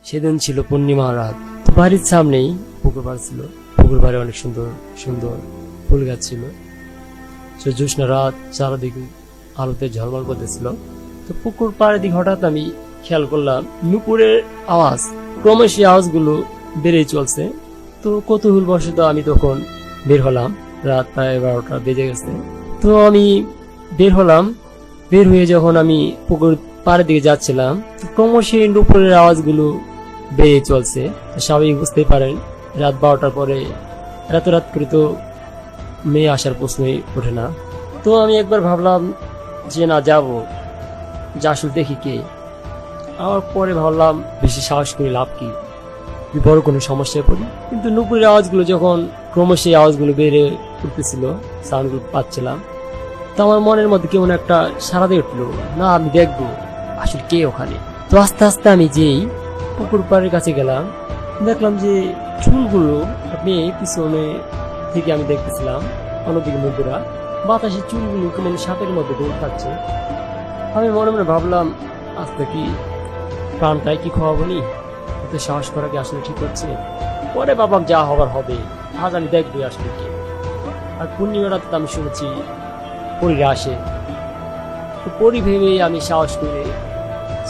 সেদিন ছিল পূর্ণিমা রাত। তো বাড়ির সামনেই পুকুর পাড় ছিল। পুকুর পাড়ে অনেক সুন্দর সুন্দর ফুল গাছ ছিল। সে জ্যোৎস্না রাত, চারদিকে আলোতে ঝলমল করতেছিল। তো পুকুর পাড়ের দিকে হঠাৎ আমি খেয়াল করলাম নুপুরের আওয়াজ, ক্রমশ এই আওয়াজগুলো বেড়েই চলছে। তো কৌতূহল বশত আমি তখন বের হলাম। রাত প্রায় 12টা বেজে গেছে। তো আমি বের হলাম। বের হয়ে যখন আমি পুকুর পাড়ের দিকে যাচ্ছিলাম, ক্রমশ এই নুপুরের আওয়াজগুলো বেড়ে চলছে। সবাই বুঝতেই পারেন রাত 12টার পরে এত রাত করে তো মেয়ে আসার প্রশ্নই ওঠে না। তো আমি একবার ভাবলাম যে না, যাব, যা আসলে দেখি কে। আমার পরে ভাবলাম বেশি সাহস করে লাভ কি, বড় কোনো সমস্যায় পড়ি। কিন্তু নুপুরের আওয়াজগুলো যখন ক্রমশ এই আওয়াজগুলো বেড়ে উঠতেছিল, সাউন্ডগুলো পাচ্ছিলাম, তো আমার মনের মধ্যে কেমন একটা সাড়া দিয়ে উঠলো, না আমি দেখবো আসলে কে ওখানে। তো আস্তে আস্তে আমি যেই পুকুর পাড়ের কাছে গেলাম, দেখলাম যে চুলগুলো আপনি পিছনে থেকে আমি দেখতেছিলাম, অন্যদিকে নুপুরা বাতাসে চুলগুলো কেমন সাপের মধ্যে দৌড় খাচ্ছে। আমি মনে মনে ভাবলাম আজকে কি প্রাণটাই কি খাওয়াবনি, এতে সাহস করা কি আসলে ঠিক হচ্ছে। পরে ভাবলাম যা হবার হবে, আজ আমি দেখবো আসলে কে। আর পূর্ণিমা রাতে আমি শুনেছি পরীরা আসে। তো পরি ভেবে আমি সাহস করে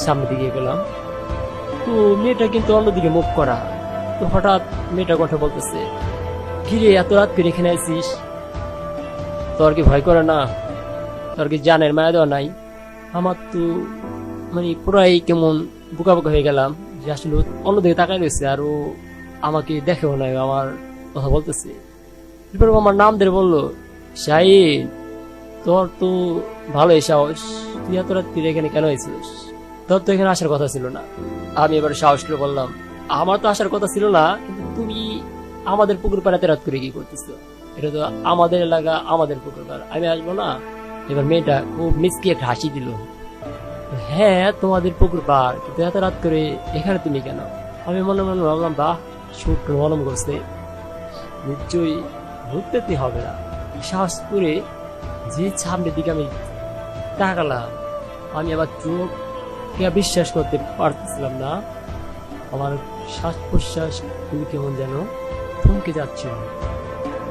সামনের দিকে গেলাম। তো মেয়েটা কিন্তু অন্যদিকে মুখ করা। তো হঠাৎ মেয়েটা কথা বলতেছে, কিরে এত রাত করে এখানে আছিস, তোর কি ভয় করে না, তোর কি জানের মায়া দেওয়া নাই? আমার তো মানে পুরাই কেমন বোকা বোকা হয়ে গেলাম যে আসলে অন্যদিকে তাকাই রয়েছে আর ও আমাকে দেখেও নাই, আমার কথা বলতেছে। এরপর আমার নাম ধরে বললো, শাহিন তোর তো ভালোই সাহস, তুই এত রাত ফিরে এখানে কেন হয়েছিস? তোর তো এখানে আসার কথা ছিল না। আমি এবার সাহস করে বললাম, আমার তো আসার কথা ছিল না, কিন্তু তুমি আমাদের পুকুর পাড়াতে রাত করে কি করতেছো? এটা তো আমাদের এলাকা, আমাদের পুকুর পাড়, আমি আসবো না? এবার মেয়েটা খুব মিসকি একটা হাসি দিল, হ্যাঁ তোমাদের পুকুর পাড়, কিন্তু এত রাত করে এখানে তুমি কেন? আমি মনে মনে ভাবলাম, বাহ, সূত্র মলম করছে, নিশ্চয়ই ঘুরতে হবে না। সাহস করে যে সামনের দিকে আমি তাকালাম, আমি আবার চোখকে বিশ্বাস করতে পারতেছিলাম না। আমার শ্বাস প্রশ্বাস খুবই কেমন যেন থমকে যাচ্ছিল।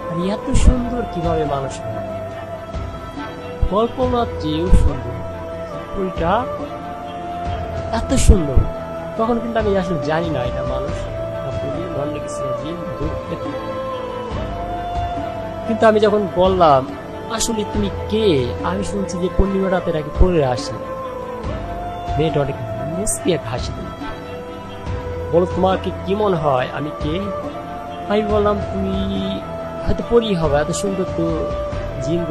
আর এত সুন্দর কিভাবে মানুষ হয়, কল্পনার চেয়েও সুন্দর, ওইটা এত সুন্দর। তখন কিন্তু আমি আসলে জানি না এটা মানুষ, কিন্তু আমি যখন বললাম আসলে তুমি কে, আমি শুনছি যে পূর্ণিমা রাতের আগে পরে আসে, মেয়েটা অনেক মুস্কি এক হাসি দিল, বলো তোমাকে কি মনে হয় আমি কে? আমি বললাম তুমি হয়তো পরি হবে, এত সুন্দর তো জিন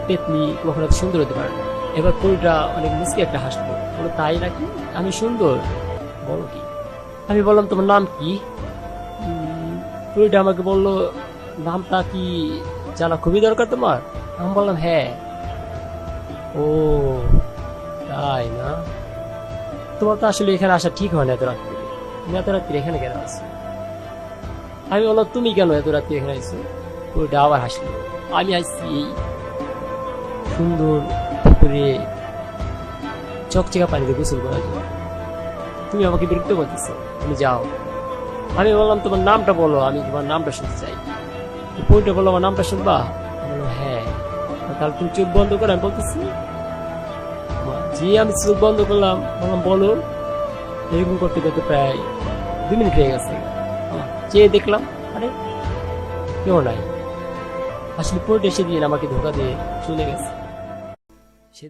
পেতনি কখনো এত সুন্দর হতে পারে না। এবার পরিটা অনেক মুস্কি একটা হাসলো, বলো তাই নাকি, আমি সুন্দর, বলো কি? আমি বললাম তোমার নাম কি? পরিটা আমাকে বললো, নামটা কি জানা খুবই দরকার তোমার? আমি বললাম হ্যাঁ। ও তাই না, তোমার তো আসলে এখানে আসা ঠিক হয় না এত রাত্রি, তুমি এত রাত্রি এখানে কেন আসছো? আমি বললাম তুমি কেন এত রাত্রি এখানে আসছো? ওইটা আবার হাসলো, আমি আসছি এই সুন্দর পুকুরে চকচকা পানিতে গোসল করার জন্য, তুমি আমাকে বিরক্ত করতেছো, তুমি যাও। আমি বললাম তোমার নামটা বলো, আমি তোমার নামটা শুনতে চাই। পরিটা বললো, আমার নামটা শুনবা? হ্যাঁ। তাহলে তুমি চোখ বন্ধ করে, আমি বলতেছি। জি, আমি চোখ বন্ধ করলাম, বললাম বলো। এরকম করতে করতে প্রায় 2 মিনিট হয়ে গেছে। চেয়ে দেখলাম, আরে কেউ নাই। আসলে পরিটা এসে দিয়ে আমাকে ধোকা দিয়ে চলে গেছে।